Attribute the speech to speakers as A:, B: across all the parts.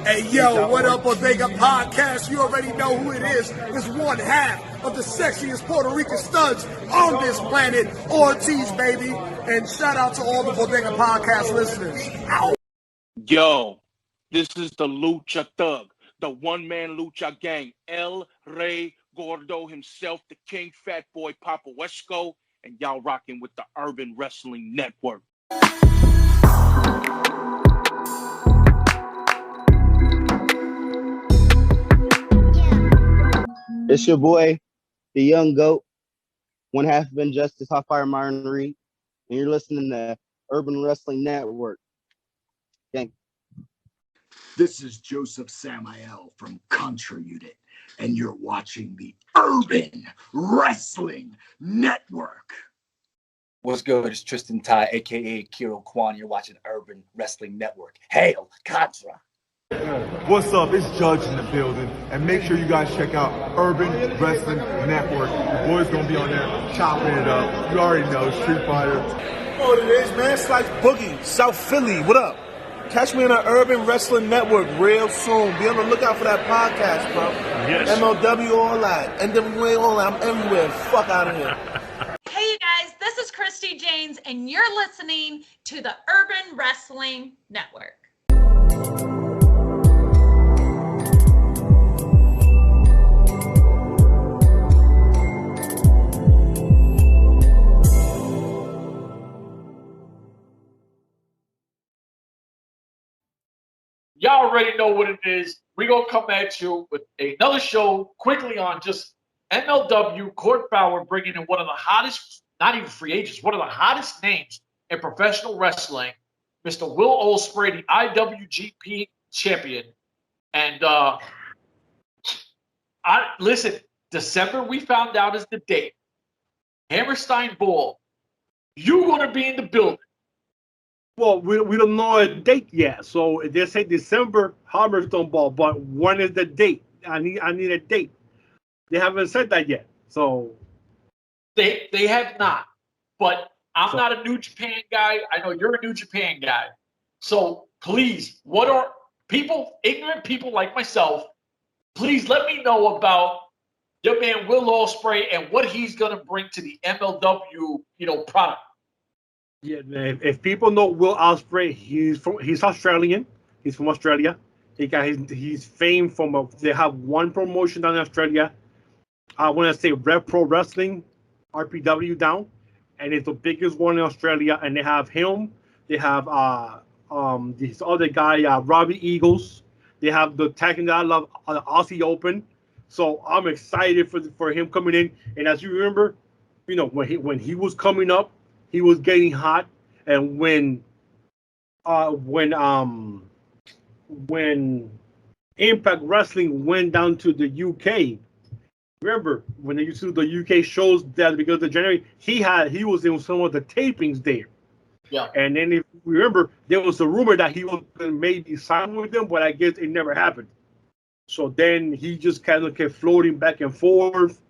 A: Hey, yo, what up, Bodega Podcast? You already know who it is. It's one half of the sexiest Puerto Rican studs on this planet, Ortiz, baby. And shout out to all the Bodega Podcast listeners. Ow.
B: Yo, this is the Lucha Thug, the one-man Lucha gang, El Rey Gordo himself, the King Fat Boy Papo Esco, and y'all rocking with the Urban Wrestling Network.
C: It's your boy, the young GOAT, one half of Injustice, Hot Fire Myron, and you're listening to Urban Wrestling Network. Thank you.
A: This is Josef Samael from Contra Unit, and you're watching the Urban Wrestling Network.
D: What's good? It's Tristan Ty, a.k.a. Ikuro Kwon. You're watching Urban Wrestling Network. Hail Contra!
E: What's up? It's Judge in the building, and make sure you guys check out Urban Wrestling Network. The boys gonna be on there chopping it up. You already know, Street Fighter.
F: You know what it is, man? It's like Boogie, South Philly. What up? Catch me on the Urban Wrestling Network real soon. Be on the lookout for that podcast, bro.
E: Yes.
F: MLW, all that. N.W.A, all that. I'm everywhere. Fuck out of here.
G: Hey, you guys. This is Christi Jaynes, and you're listening to the Urban Wrestling Network.
H: Y'all already know what it is. We're going to come at you with another show quickly on just MLW, Court Bauer bringing in one of the hottest, not even free agents, one of the hottest names in professional wrestling, Mr. Will Ospreay, the IWGP champion. And listen, December we found out is the date. Hammerstein Ball, you're going to be in the building.
I: Well, we don't know a date yet, so they say December Hammerstone Ball, but when is the date? I need a date. They haven't said that yet, so
H: they have not. But I'm not a New Japan guy. I know you're a New Japan guy, so please, what are ignorant people like myself? Please let me know about your man Will Ospreay and what he's gonna bring to the MLW, product.
I: Yeah, man. If people know Will Ospreay, he's Australian. He's from Australia. He got he's famed from they have one promotion down in Australia. I want to say Rev Pro Wrestling, RPW down, and it's the biggest one in Australia. And they have him. They have this other guy, Robbie Eagles. They have the tag team that I love, Aussie Open. So I'm excited for him coming in. And as you remember, when he was coming up, he was getting hot, and when Impact Wrestling went down to the UK, remember when they used to do the UK shows that because of January, he was in some of the tapings there.
H: Yeah.
I: And then if you remember, there was a rumor that he was going to maybe sign with them, but I guess it never happened. So then he just kind of kept floating back and forth,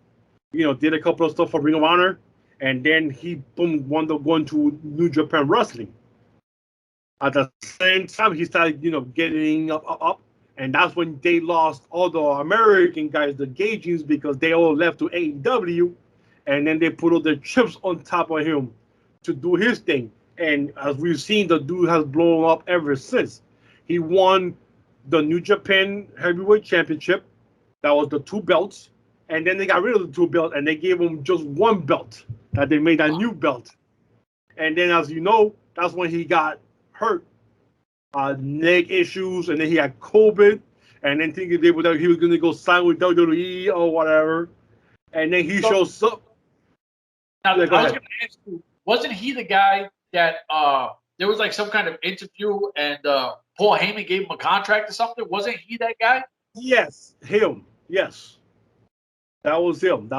I: did a couple of stuff for Ring of Honor. And then he wound up going to New Japan Wrestling. At the same time, he started, getting up. And that's when they lost all the American guys, the Gaijins, because they all left to AEW. And then they put all their chips on top of him to do his thing. And as we've seen, the dude has blown up ever since. He won the New Japan Heavyweight Championship. That was the 2 belts. And then they got rid of the 2 belts, and they gave him just 1 belt. That they made a new belt. And then, as you know, that's when he got hurt. Neck issues, and then he had COVID. And then thinking he was going to go sign with WWE or whatever. And then he shows up.
H: Now, I was going to ask you, wasn't he the guy that there was like some kind of interview and Paul Heyman gave him a contract or something? Wasn't he that guy?
I: Yes, him. Yes. That was him.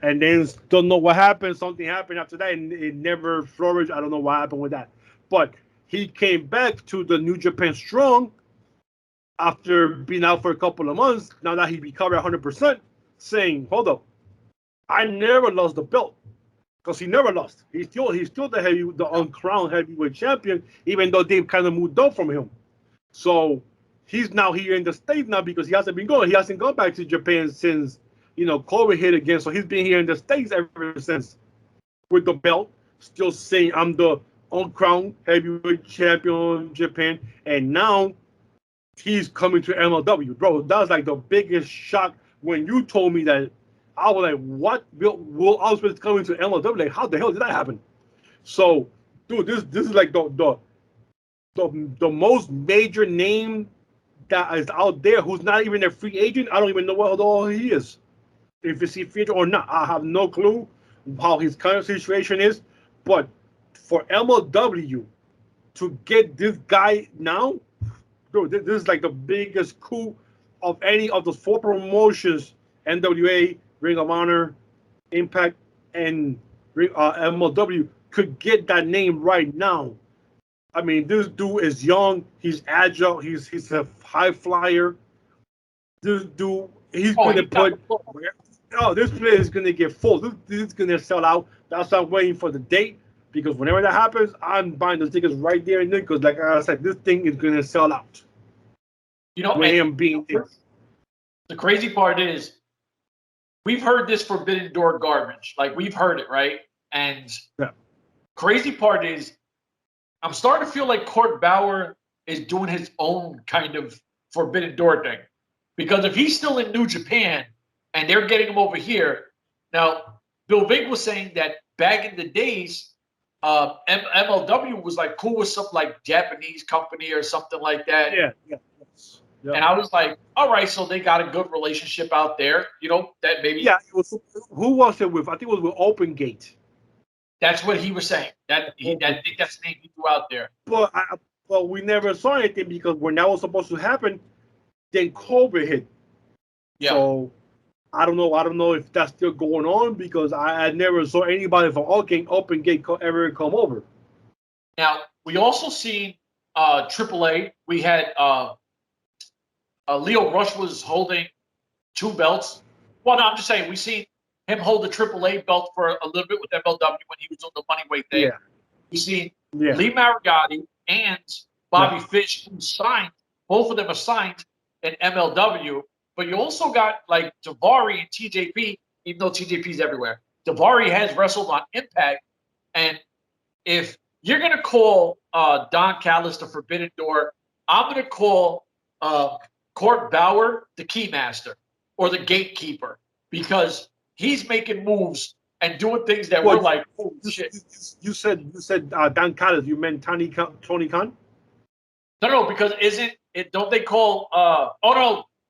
I: And then don't know what happened. Something happened after that, and it never flourished. I don't know what happened with that. But he came back to the New Japan Strong after being out for a couple of months. Now that he recovered 100%, saying, "Hold up, I never lost the belt." Because he never lost. He's still the uncrowned heavyweight champion, even though they've kind of moved on from him. So he's now here in the States now because he hasn't been going. He hasn't gone back to Japan since, COVID hit again. So he's been here in the States ever since with the belt, still saying I'm the uncrowned heavyweight champion of Japan. And now he's coming to MLW. Bro, that was like the biggest shock when you told me that. I was like, what? Will Ospreay coming to MLW? Like, how the hell did that happen? So, dude, this is like the most major name that is out there who's not even a free agent. I don't even know what all he is. If it's a free agent or not, I have no clue how his current situation is. But for MLW to get this guy now, dude, this is like the biggest coup of any of the 4 promotions: N.W.A, Ring of Honor, Impact, and MLW could get that name right now. I mean, this dude is young. He's agile. He's a high flyer. This dude, he's gonna put. Oh, this place is gonna get full. This is gonna sell out. That's why I'm waiting for the date, because whenever that happens, I'm buying the tickets right there and then. Because, like I said, this thing is gonna sell out. With him being there.
H: The crazy part is, we've heard this Forbidden Door garbage. Like, we've heard it, right? And crazy part is, I'm starting to feel like Court Bauer is doing his own kind of Forbidden Door thing. Because if he's still in New Japan and they're getting him over here, now, Bill Vick was saying that back in the days, MLW was like cool with some like Japanese company or something like that.
I: Yeah.
H: And I was like, all right, so they got a good relationship out there, that maybe.
I: Yeah, who was it with? I think it was with Open Gate.
H: That's what he was saying. I think that's the name he threw out there.
I: But we never saw anything because when that was supposed to happen, then COVID hit. Yeah. So I don't know if that's still going on because I never saw anybody from Open Gate ever come over.
H: Now, we also seen AAA. We had Leo Rush was holding 2 belts. Well, no, I'm just saying we seen him hold the AAA belt for a little bit with MLW when he was on the Moneyweight thing.
I: Yeah.
H: We seen Lee Marigatti and Bobby Fish, who signed. Both of them are signed in MLW. But you also got like Daivari and TJP, even though TJP's everywhere. Daivari has wrestled on Impact. And if you're going to call Don Callis the Forbidden Door, I'm going to call Court Bauer the Keymaster or the Gatekeeper, because he's making moves and doing things that we're like, oh shit.
I: You said Don Callis. You meant Tony Khan?
H: No, because don't they call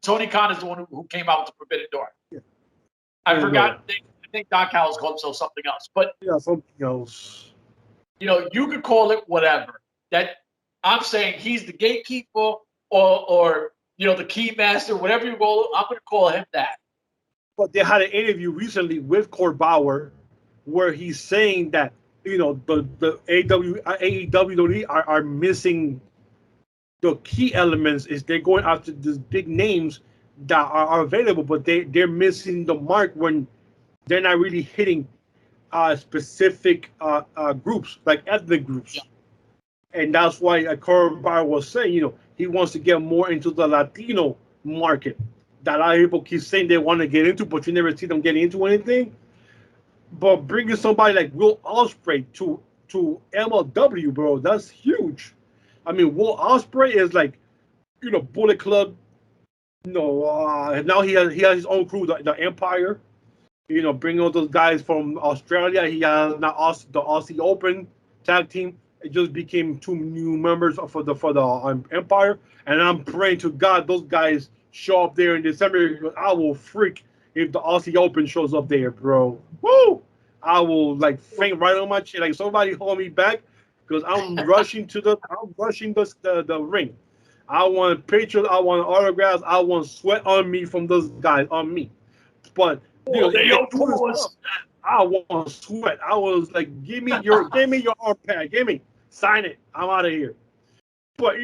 H: Tony Khan is the one who came out with the Forbidden Door. Yeah. I forgot. I think Don Callis called himself something else. But
I: something else.
H: You could call it whatever. That I'm saying he's the gatekeeper or the key master, whatever you call it. I'm going to call him that.
I: But they had an interview recently with Court Bauer where he's saying that the AEW are missing the key elements. Is they're going after these big names that are available, but they're missing the mark when they're not really hitting specific groups, like ethnic groups. Yeah. And that's why Court Bauer was saying, he wants to get more into the Latino market that a lot of people keep saying they want to get into, but you never see them getting into anything. But bringing somebody like Will Ospreay to MLW, bro, that's huge. I mean, Will Ospreay is like, Bullet Club. Now he has his own crew, the Empire. Bringing all those guys from Australia. He has now the Aussie Open tag team. It just became 2 new members for the Empire, and I'm praying to God those guys show up there in December. I will freak if the Aussie Open shows up there, bro. Woo! I will like faint right on my chair, like somebody hold me back, because I'm rushing the ring. I want pictures, I want autographs, I want sweat on me from those guys on me. But I want sweat. I was like, give me your arm pad, sign it. I'm out of here. But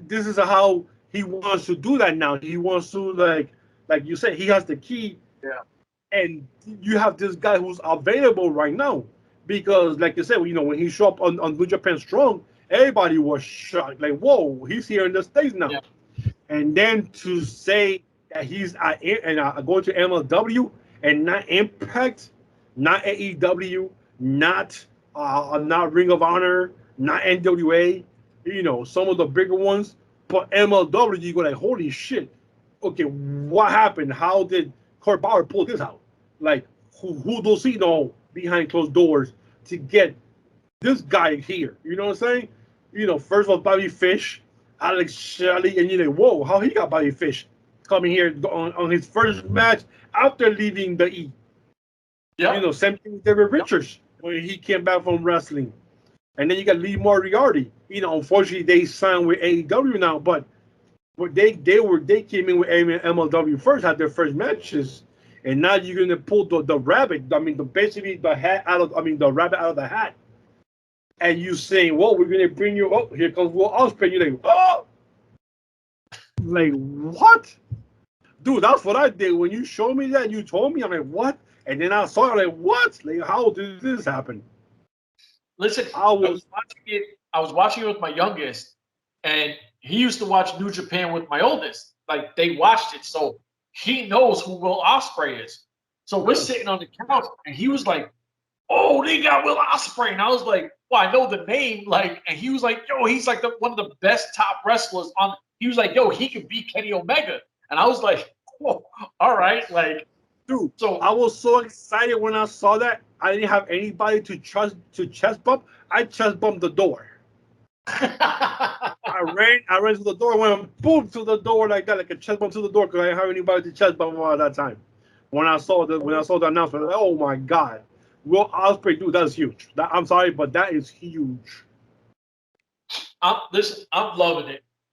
I: this is how he wants to do that now. He wants to like you said, he has the key.
H: Yeah.
I: And you have this guy who's available right now. Because like you said, when he showed up on New Japan Strong, everybody was shocked. Like, whoa, he's here in the States now. Yeah. And then to say that he's going to MLW and not Impact, not AEW, not Ring of Honor, not N.W.A, you know, some of the bigger ones, but MLW, you go like, holy shit. Okay, what happened? How did Kurt Bauer pull this out? Like, who does he know behind closed doors to get this guy here? You know what I'm saying? You know, first was Bobby Fish, Alex Shelley, and you're like, whoa, how he got Bobby Fish coming here on his first match after leaving the E.
H: Yeah.
I: You know, same thing with David Richards when he came back from wrestling. And then you got Lee Moriarty. You know, unfortunately they signed with AEW now, but they came in with MLW first, had their first matches, and now you're gonna pull the rabbit. I mean, the rabbit out of the hat, and you saying, "Well, we're gonna bring you up. Here comes Will Ospreay." You're like, "Oh, like what, dude?" That's what I did when you showed me that. You told me, I'm like, "What?" And then I saw it, like, "What? Like, how did this happen?"
H: Listen, I was watching it with my youngest, and he used to watch New Japan with my oldest. Like, they watched it, so he knows who Will Ospreay is. So we're sitting on the couch, and he was like, "Oh, they got Will Ospreay," and I was like, "Well, I know the name." Like, and he was like, "Yo, he's like one of the best top wrestlers on." He was like, "Yo, he could beat Kenny Omega," and I was like, "Whoa, all right, like."
I: Dude, so I was so excited when I saw that. I didn't have anybody to chest bump. I chest bumped the door. I ran to the door, went boom to the door like that, like a chest bump to the door, because I didn't have anybody to chest bump at that time. When I saw the announcement, like, oh my god, Will Ospreay, dude, that's huge. I'm sorry, but that is huge.
H: Listen, I'm loving it.